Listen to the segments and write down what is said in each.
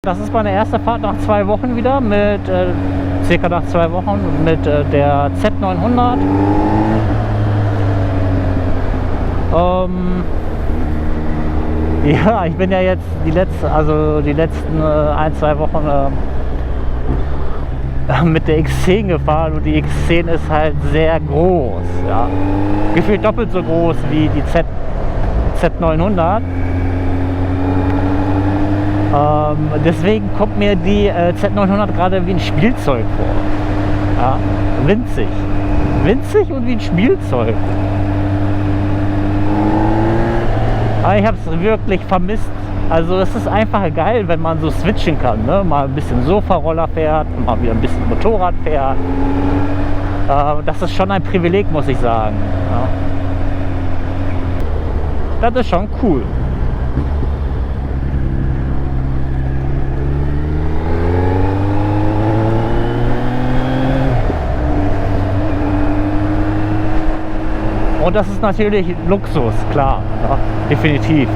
Das ist meine erste Fahrt nach 2 Wochen wieder mit, circa nach 2 Wochen mit der Z900. Ja, ich bin ja jetzt die letzten 1-2 Wochen mit der X10 gefahren und die X10 ist halt sehr groß, ja. Gefühlt doppelt so groß wie die Z900. Deswegen kommt mir die Z900 gerade wie ein Spielzeug vor. Ja, winzig. Winzig und wie ein Spielzeug. Aber ich habe es wirklich vermisst. Also es ist einfach geil, wenn man so switchen kann. Ne? Mal ein bisschen Sofaroller fährt, mal wieder ein bisschen Motorrad fährt. Das ist schon ein Privileg, muss ich sagen. Ja. Das ist schon cool. Und das ist natürlich Luxus, klar, ja, definitiv.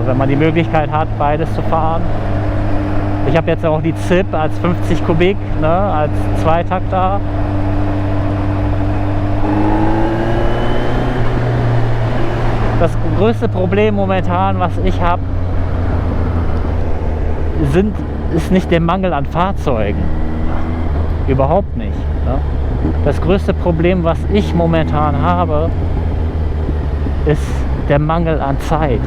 Wenn man die Möglichkeit hat, beides zu fahren. Ich habe jetzt auch die ZIP als 50 Kubik, ne, als Zweitakter. Das größte Problem momentan, was ich habe, ist nicht der Mangel an Fahrzeugen. Überhaupt nicht. Ne? Das größte Problem, was ich momentan habe, ist der Mangel an Zeit.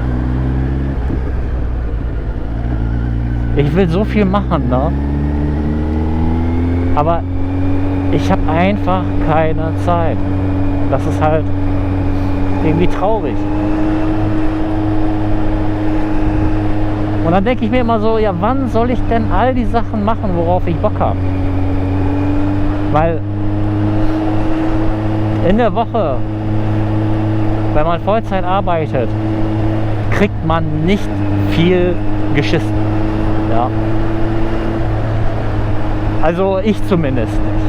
Ich will so viel machen, ne? Aber ich habe einfach keine Zeit. Das ist halt irgendwie traurig. Und dann denke ich mir immer so, ja, wann soll ich denn all die Sachen machen, worauf ich Bock habe? Weil in der Woche, wenn man Vollzeit arbeitet, kriegt man nicht viel geschissen. Ja. Also ich zumindest nicht.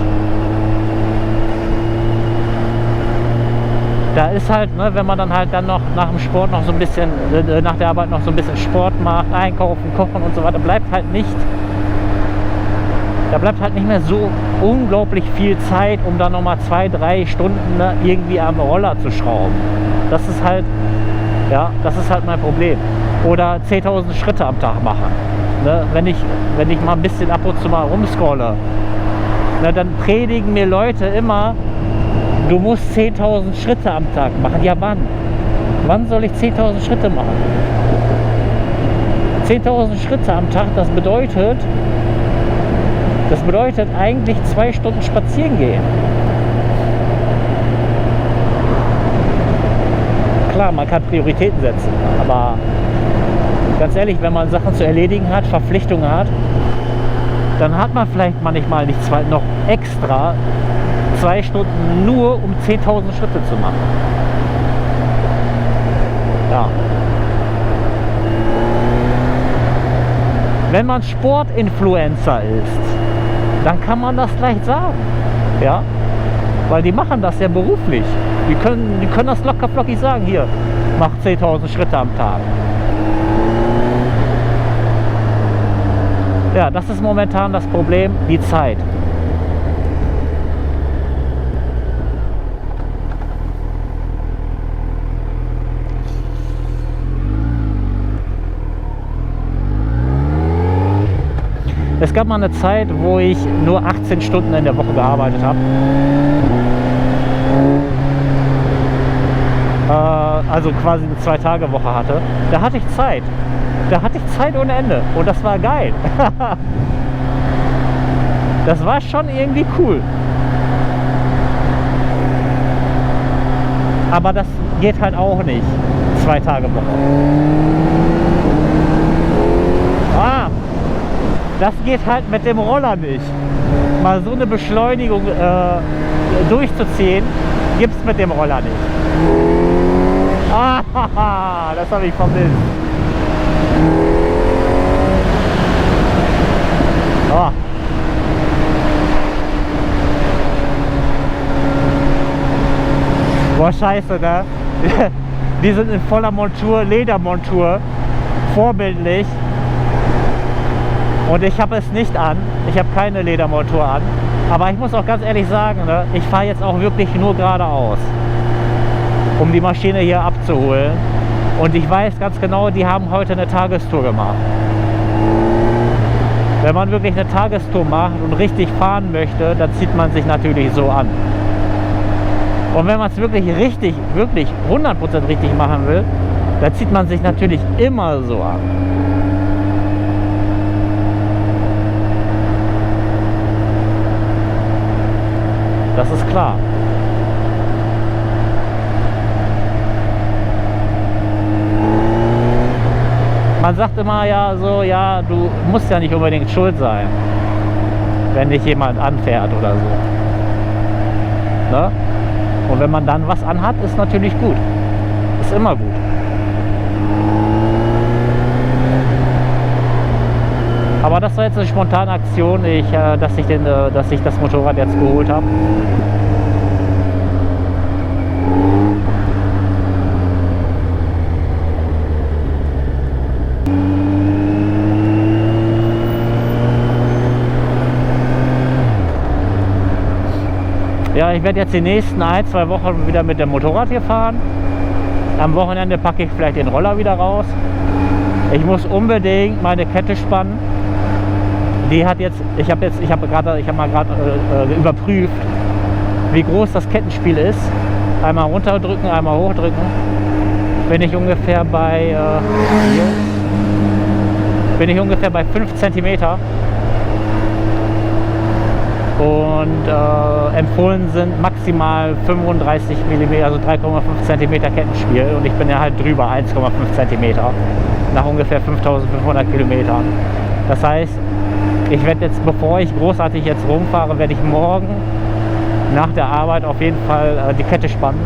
Da ist halt, ne, wenn man dann halt dann noch nach dem Sport noch so ein bisschen, nach der Arbeit noch so ein bisschen Sport macht, einkaufen, kochen und so weiter, bleibt halt nicht mehr so unglaublich viel Zeit, um dann nochmal 2-3 Stunden, ne, irgendwie am Roller zu schrauben. Das ist halt mein Problem. Oder 10.000 Schritte am Tag machen. Ne, wenn ich mal ein bisschen ab und zu mal rumscrolle, ne, dann predigen mir Leute immer, du musst 10.000 Schritte am Tag machen. Ja, wann? Wann soll ich 10.000 Schritte machen? 10.000 Schritte am Tag, das bedeutet eigentlich 2 Stunden spazieren gehen. Klar, man kann Prioritäten setzen, aber ganz ehrlich, wenn man Sachen zu erledigen hat, Verpflichtungen hat, dann hat man vielleicht manchmal nicht noch extra 2 Stunden nur um 10.000 Schritte zu machen. Ja. Wenn man Sportinfluencer ist, dann kann man das leicht sagen. Ja? Weil die machen das ja beruflich. Die können das locker flockig sagen, hier, mach 10.000 Schritte am Tag. Ja, das ist momentan das Problem, die Zeit. Es gab mal eine Zeit, wo ich nur 18 Stunden in der Woche gearbeitet habe. Also quasi eine 2-Tage-Woche hatte. Da hatte ich Zeit. Da hatte ich Zeit ohne Ende. Und das war geil. Das war schon irgendwie cool. Aber das geht halt auch nicht. 2-Tage-Woche. Das geht halt mit dem Roller nicht. Mal so eine Beschleunigung durchzuziehen, gibt es mit dem Roller nicht. Das habe ich vermisst. Oh. Boah, scheiße, ne? Die sind in voller Montur, Ledermontur, vorbildlich. Und ich habe es nicht an, ich habe keine Ledermontur an. Aber ich muss auch ganz ehrlich sagen, ne, ich fahre jetzt auch wirklich nur geradeaus, um die Maschine hier abzuholen. Und ich weiß ganz genau, die haben heute eine Tagestour gemacht. Wenn man wirklich eine Tagestour macht und richtig fahren möchte, dann zieht man sich natürlich so an. Und wenn man es wirklich 100% richtig machen will, dann zieht man sich natürlich immer so an. Das ist klar. Man sagt immer ja so, ja, du musst ja nicht unbedingt schuld sein, wenn dich jemand anfährt oder so. Ne? Und wenn man dann was anhat, ist natürlich gut. Ist immer gut. Aber das war jetzt eine spontane Aktion, dass ich das Motorrad jetzt geholt habe. Ja, ich werde jetzt die nächsten 1-2 Wochen wieder mit dem Motorrad hier fahren. Am Wochenende packe ich vielleicht den Roller wieder raus. Ich muss unbedingt meine Kette spannen. Die hat jetzt, ich habe mal gerade überprüft, wie groß das Kettenspiel ist. Einmal runterdrücken, einmal hochdrücken. Bin ich ungefähr bei 5 cm. Und empfohlen sind maximal 35 mm, also 3,5 cm Kettenspiel. Und ich bin ja halt drüber 1,5 cm nach ungefähr 5500 Kilometern. Das heißt, ich werde jetzt, bevor ich großartig jetzt rumfahre, werde ich morgen nach der Arbeit auf jeden Fall die Kette spannen.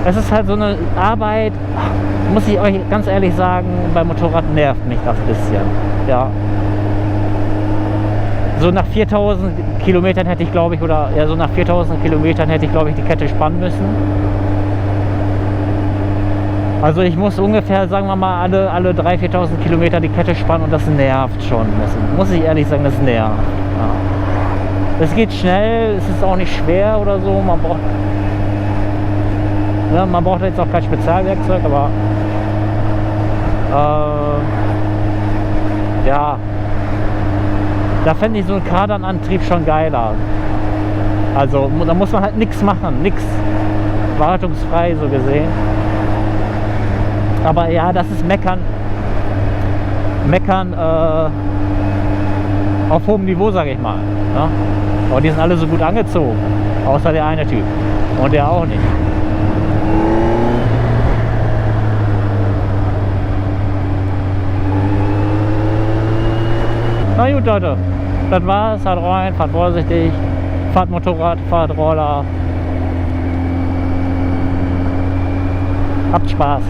Es ist halt so eine Arbeit, muss ich euch ganz ehrlich sagen, beim Motorrad nervt mich das ein bisschen. Ja. So nach 4000 Kilometern hätte ich, glaube ich, die Kette spannen müssen. Also ich muss ungefähr, sagen wir mal, alle 3.000, 4.000 Kilometer die Kette spannen und das nervt schon. Muss ich ehrlich sagen, das nervt. Ja. Es geht schnell, es ist auch nicht schwer oder so. Man braucht jetzt auch kein Spezialwerkzeug, aber ja, da fände ich so einen Kardanantrieb schon geiler. Also da muss man halt nichts machen, nichts. Wartungsfrei so gesehen. Aber ja, das ist Meckern auf hohem Niveau, sage ich mal. Ja? Aber die sind alle so gut angezogen, außer der eine Typ. Und der auch nicht. Na gut, Leute, das war's. Fahrt rein, fahrt vorsichtig, fahrt Motorrad, fahrt Roller. Habt Spaß.